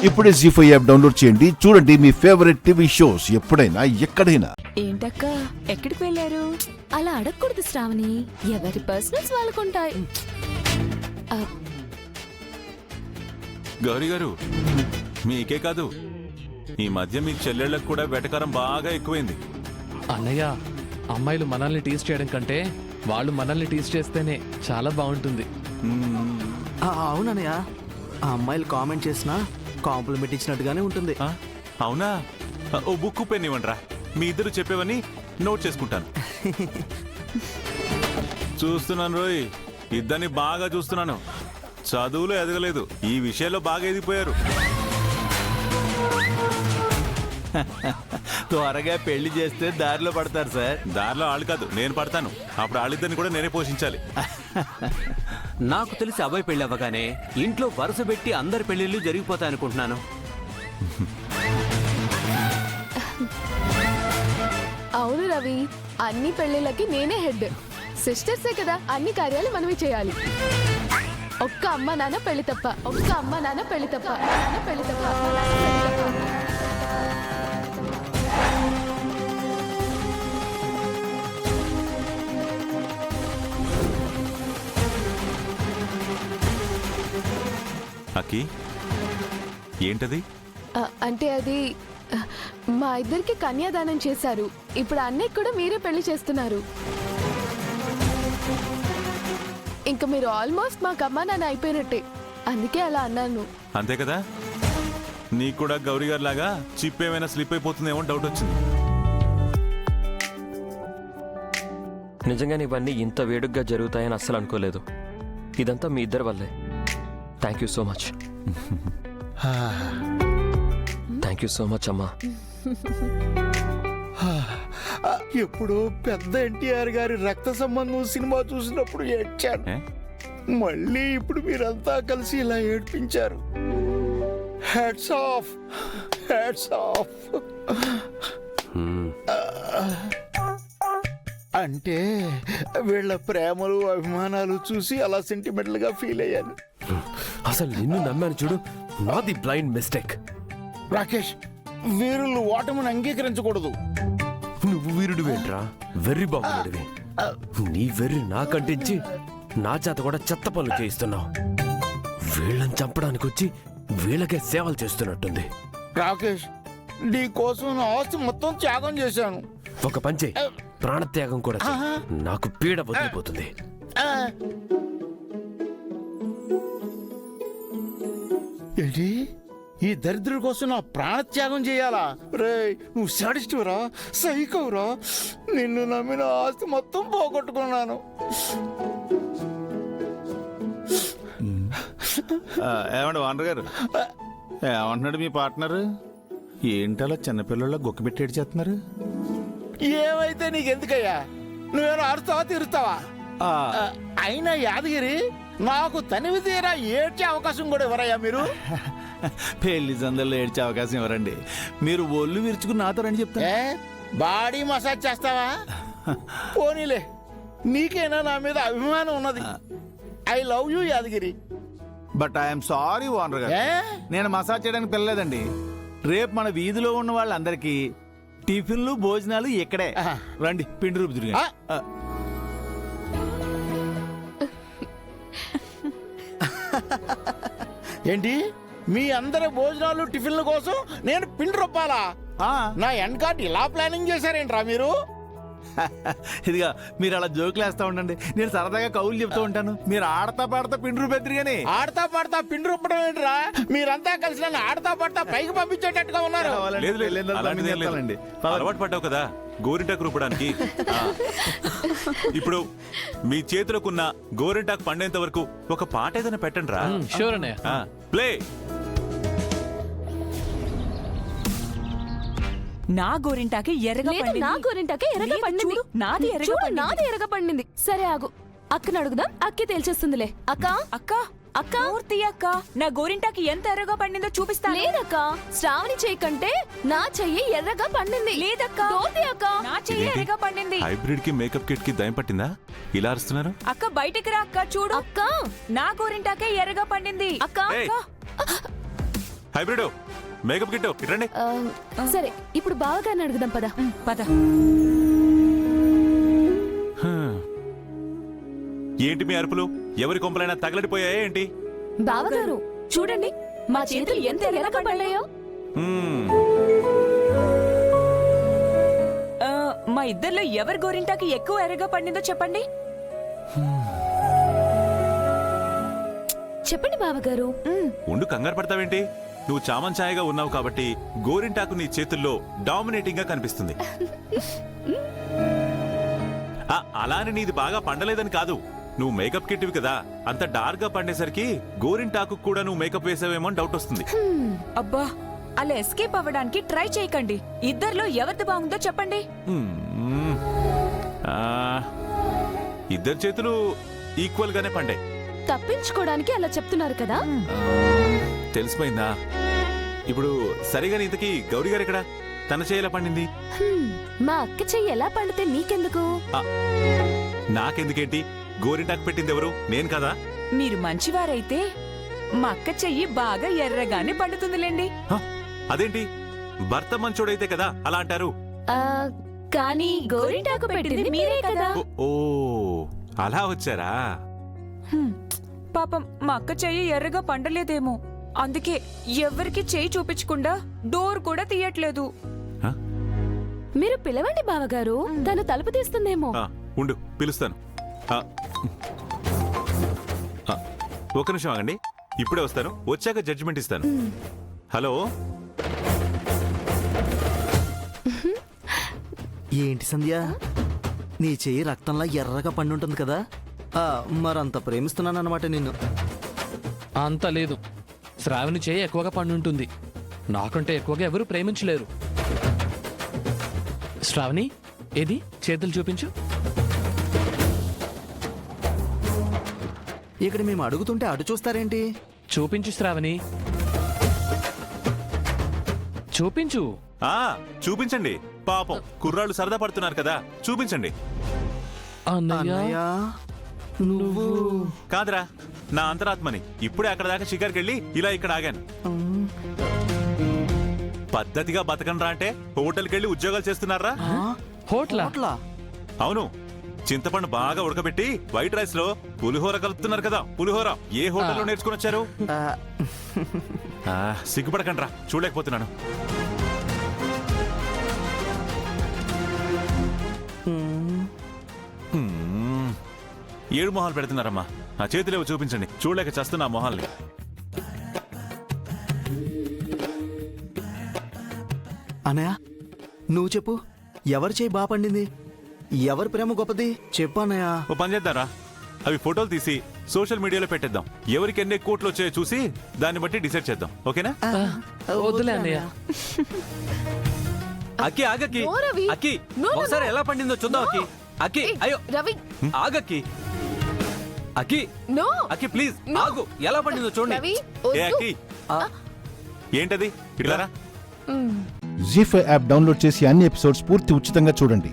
ఇప్పుడే జీ5 app download చేయండి. చూడండి మీ ఫేవరెట్ టీవీ షోస్ ఎప్పుడైనా ఎక్కడైనా. ఏంటక్క ఎక్కడికి వెళ్ళారు? అలా అడగకూడదు శ్రావణి, ఎవరి పర్సనల్స్ వాళ్ళకుంటాయి. గౌరీ గారు, మీకే కాదు ఈ మధ్య మీ చెల్లెళ్ళకు కూడా వెటకారం బాగా ఎక్కువైంది. అన్నయ్య, అమ్మాయిలు మనల్ని టీజ్ చేయడం కంటే వాళ్ళు మనల్ని టీజ్ చేస్తేనే చాలా బాగుంటుంది. అవునన్నయ్య, ఆ అమ్మాయిలు కామెంట్ చేసినా కాంప్లిమెంట్ ఇచ్చినట్టుగానే ఉంటుంది. అవునా? ఓ బుక్ పెన్ ఇవ్వండిరా, మీ ఇద్దరు చెప్పేవని నోట్ చేసుకుంటాను. చూస్తున్నాను రోయ్, ఇద్దరిని బాగా చూస్తున్నాను. చదువులో ఎదగలేదు, ఈ విషయంలో బాగా ఎదిగిపోయారు. త్వరగా పెళ్లి చేస్తే దారిలో పడతారు సార్. దారిలో ఆళ్ళు కాదు, నేను పడతాను. అప్పుడు వాళ్ళిద్దరిని కూడా నేనే పోషించాలి. నాకు తెలిసి అబ్బాయి పెళ్లి అవ్వగానే ఇంట్లో వరుస పెట్టి అందరి పెళ్లిళ్ళు జరిగిపోతాయనుకుంటున్నాను. అవును రవి, అన్ని పెళ్లిళ్ళకి నేనే హెడ్. సిస్టర్సే కదా, అన్ని కార్యాలు మనమే చేయాలి. ఒక్క అమ్మ నాన్న పెళ్లి తప్ప, ఒక్క అమ్మ నాన్న పెళ్లి తప్ప, నాన్న పెళ్లి తప్ప, నాన్న పెళ్లి తప్ప. అక్కి, ఏంటది? అంటే అది మా ఇద్దరికి కన్యాదానం చేశారు. ఇప్పుడు అన్నయ్య కూడా మీరే పెళ్లి చేస్తున్నారు. ఇంకా మీరు ఆల్మోస్ట్ మాకు అమ్మా నాన్న అయిపోయినట్టే, అందుకే అలా అన్నాను. అంతే కదా, నీకు కూడా గౌరీ గారి లాగా చిప్ ఏమైనా స్లిప్ అయిపోతుందేమో డౌట్ వచ్చింది. నిజంగానే ఇవన్నీ ఇంత వేడుగ్గా జరుగుతాయని అస్సలు అనుకోలేదు. ఇదంతా మీ ఇద్దరి వల్లే. Thank you so much. Thank you so much అమ్మా. ఎప్పుడు పెద్ద ఎన్టీఆర్ గారి రక్త సంబంధం సినిమా చూసినప్పుడు ఏడ్చాను. మళ్ళీ ఇప్పుడు మీరంతా కలిసి ఇలా ఏడ్పించారు. Hats off, hats off. అంటే వీళ్ళ ప్రేమలు అభిమానాలు చూసి అలా సెంటిమెంటల్ గా ఫీల్ అయ్యాను. అసలు నిన్ను నమ్మాను చూడు, నాది బ్లైండ్ మిస్టేక్. రాకేష్, వీరులు ఓటమిని అంగీకరించకూడదు. నువ్వు వీరుడు ఏంట్రా, వెర్రి బాగుడివి. నీ వెర్రి నాకంటించి నా చేత కూడా చెత్త పనులు చేయిస్తున్నావు. వీళ్ళని చంపడానికి వచ్చి వీళ్ళకే సేవలు చేస్తున్నట్టుంది. రాకేష్, నీ కోసం నా ఆస్తి మొత్తం త్యాగం చేశాను. ఒక పంచే, ప్రాణత్యాగం కూడా చెయ్. నాకు పీడ వదిలిపోతుంది. ఏంటి, ఈ దరిద్రుడి కోసం నా ప్రాణత్యాగం చేయాలా? రే, నువ్వు సాడిస్టురా, సైకోరా. నిన్ను నమ్మిన ఆస్తి మొత్తం పోగొట్టుకున్నాను. ఏమండి వానర్ గారు, ఏమంటున్నాడు మీ పార్ట్నర్? ఏంటలా చిన్నపిల్లల గొక్క పెట్టి ఏడ్చేస్తున్నారు? ఏమైతే నీకెందుకయ్యా, నువ్వేమో అరుస్తావా తీరుస్తావా? అయినా యాదగిరి, నాకు తనివి తీరా ఏడ్చే అవకాశం కూడా ఇవ్వరయ్యా మీరు. పెళ్లి సందర్లో ఏడ్చే అవకాశం ఇవ్వరండి. మీరు ఒళ్ళు విరుచుకుని నాతో రండి చెప్తా. బాడీ మసాజ్ చేస్తావా? పోనీలే, నీకైనా నా మీద అభిమానం ఉన్నది. I love you Yadagiri. But I'm sorry వానర్ గారు, నేను మసాజ్ చేయడానికి పిల్లలేదండి. రేపు మన వీధిలో ఉన్న వాళ్ళందరికీ టిఫిన్లు భోజనాలు ఇక్కడే. రండి, పిండి రూపు తిరిగి. ఏంటి, మీ అందరి భోజనాలు టిఫిన్ల కోసం నేను పిండి రూపాలా? నా ఎండ్ కార్డ్ ఇలా ప్లానింగ్ చేశారేంట్రా మీరు? ఇదిగా మీరు అలా జోకులు వేస్తా ఉండండి, నేను సరదాగా కౌలు చెప్తూ ఉంటాను. మీరు ఆడతా పాడతా పిండి రూపు ఎదురుగాని. ఆడతా పాడతా పిండి రూపడం ఏంట్రా? మీరంతా కలిసి నన్ను ఆడతా పాడతా పైకి పంపించేటట్టుగా ఉన్నారు. అలవాటు పడ్డావు కదా గోరింటాకు రూపడానికి. ఇప్పుడు మీ చేతులకున్న గోరింటాకు పండేంత వరకు ఒక పాట ఏదైనా పెట్టండి రా. షూర్ అన్నయ్య. ప్లే. నా గోరింటాకి ఎర్రగా పండింది. నా గోరింటాకే ఎర్రగా పండింది. నాది ఎర్రగా పండింది. నాది ఎర్రగా పండింది. సరే ఆగు, అక్కని అడుగుదాం, అక్కే తేల్చేస్తుందిలే. అక్క అక్క అక్క మూర్తి అక్క, నా గోరింటాకి ఎంత ఎర్రగా పండిందో చూపిస్తాను. లేదక్క, శ్రావణి చెయ్యి కంటే నా చెయ్యి ఎర్రగా పండింది. లేదక్క, అక్క నా చెయ్యి ఎర్రగా పండింది. హైబ్రిడ్ కి మేకప్ కిట్ కి దయం పట్టిందా? ఇలా అరుస్తున్నారు. అక్క బయటికి రా అక్క, చూడు అక్క, నా గోరింటాకే ఎర్రగా పండింది. అక్క హైబ్రిడ్ మేకప్ కిట్ ఇట్రండి. సరే ఇప్పుడు బావగారిని అడుగుదాం పద. పద. ఏంటి మీ అరుపులు? ఎవరి కొంపలైనా తగలడిపోయాయా ఏంటి? బావగారు చూడండి మా చేతులు ఎంత ఎర్రగా పడ్డాయో. హ్మ్. మా ఇద్దర్లో ఎవరి గోరింటాకి ఎక్కువ ఎర్రగా పండిందో చెప్పండి. చెప్పండి బావగారు. ఉండు, కంగారు పడతావేంటి? నువ్వు చామంచాయగా ఉన్నావు కాబట్టి గోరింటాకు నీ చేతుల్లో డామినేటింగ్ గా కనిపిస్తుంది. అలా అని నీది బాగా పండలేదని కాదు. నువ్వు మేకప్ కిట్టివి కదా, అంత డార్క్ గా పండేసరికి గోరింటాకు కూడా నువ్వు మేకప్ వేసావేమో అని డౌట్ వస్తుంది. అబ్బా, అలా ఎస్కేప్ అవ్వడానికి ట్రై చేయకండి. ఇద్దర్లో ఎవరిది బాగుందో చెప్పండి. ఇద్దరు చేతులు ఈక్వల్ గానే పండే. తప్పించుకోవడానికి అలా చెప్తున్నారు కదా. తెలిసిపోయిందా? ఇప్పుడు సరిగా ఇంతకీ గౌరీ గారు ఎక్కడ? తన చేయాల పండింది. మా అక్క చెయ్యి ఎలా పండితే నీకెందుకు? నాకెందుకేంటి? గోరింటాకు పెట్టింది ఎవరు? నేను కదా. మీరు మంచివారైతే మా అక్క చెయ్యి బాగా ఎర్రగానే పండుతుందిలేండి. అదేంటి? భర్త మంచోడైతే కదా అలా అంటారు. కానీ గోరింటాకు పెట్టింది మీరే కదా. ఓ అలా వచ్చారా? పాపం మా అక్క చెయ్యి ఎర్రగా పండలేదేమో, అందుకే ఎవరికి చెయ్యి చూపించకుండా డోర్ కూడా తీయట్లేదు. మీరు పిలవండి బావగారు, తను తలుపు తీస్తుందేమో. ఉండు, పిలుస్తాను. ఒక నిమిషం ఆగండి, ఇప్పుడే వస్తాను. వచ్చాక జడ్జిమెంట్ ఇస్తాను. హలో. ఏంటి సంధ్య, నీ చెయ్యి రక్తంలా ఎర్రగా పండుంటుంది కదా, మరంత ప్రేమిస్తున్నానన్నమాట నిన్ను. అంత లేదు, శ్రావణి చేయి ఎక్కువగా పండుంటుంది. నాకంటే ఎక్కువగా ఎవరు ప్రేమించలేరు. శ్రావణి, ఏది చేతులు చూపించు. ఇక్కడ మేము అడుగుతుంటే అటు చూస్తారేంటి? చూపించు శ్రావణి, చూపించు. చూపించండి. పాపం కుర్రాళ్ళు సరదా పడుతున్నారు కదా, చూపించండి. అన్నయ్య, నువ్వు కాదురా, నా అంతరాత్మని. ఇప్పుడే అక్కడ దాకా షికార్కి వెళ్ళి ఇలా ఇక్కడ ఆగాను. పద్ధతిగా బతకండ్రా అంటే హోటల్కి వెళ్ళి ఉద్యోగాలు చేస్తున్నారా? హోటలా? అవును, చింతపండు బాగా ఉడకబెట్టి వైట్ రైస్ లో పులిహోర కలుపుతున్నారు కదా. పులిహోర ఏ హోటల్లో నేర్చుకుని వచ్చారు? సిగ్గుపడకండ్రా, చూడలేకపోతున్నాను. ఏడు మొహాలు పెడుతున్నారమ్మా. ఆ చేతులేవో చూపించండి, చూడలేక చేస్తున్నా మొహాల్ని. అనయ్య, నువ్వు చెప్పు, ఎవరి చేయి బాగా పండింది? ఎవరి ప్రేమ గొప్పది చెప్పు అన్నయ్య. ఓ పని చేద్దారా, అవి ఫోటోలు తీసి సోషల్ మీడియాలో పెట్టేద్దాం. ఎవరికి ఎన్ని కోట్లు వచ్చాయో చూసి దాన్ని బట్టి డిసైడ్ చేద్దాం. ఓకేనా? వద్దులే అన్నయ్య. అక్కి ఆగకి, నో రవి. అక్కి నో, నో, ఒకసారి నో. ఎలా పండిందో చూద్దాం. అక్కి, అక్కి, అయ్యో రవి, ఆగక్కి. అక్కి, నో. Akki please no. ఆగు, ఎలా పండిందో చూడండి. రవి, ఏ వద్దు. అక్కి, ఏంటది? ఇట్లారా. జీ5 యాప్ డౌన్లోడ్ చేసి అన్ని ఎపిసోడ్స్ పూర్తి ఉచితంగా చూడండి.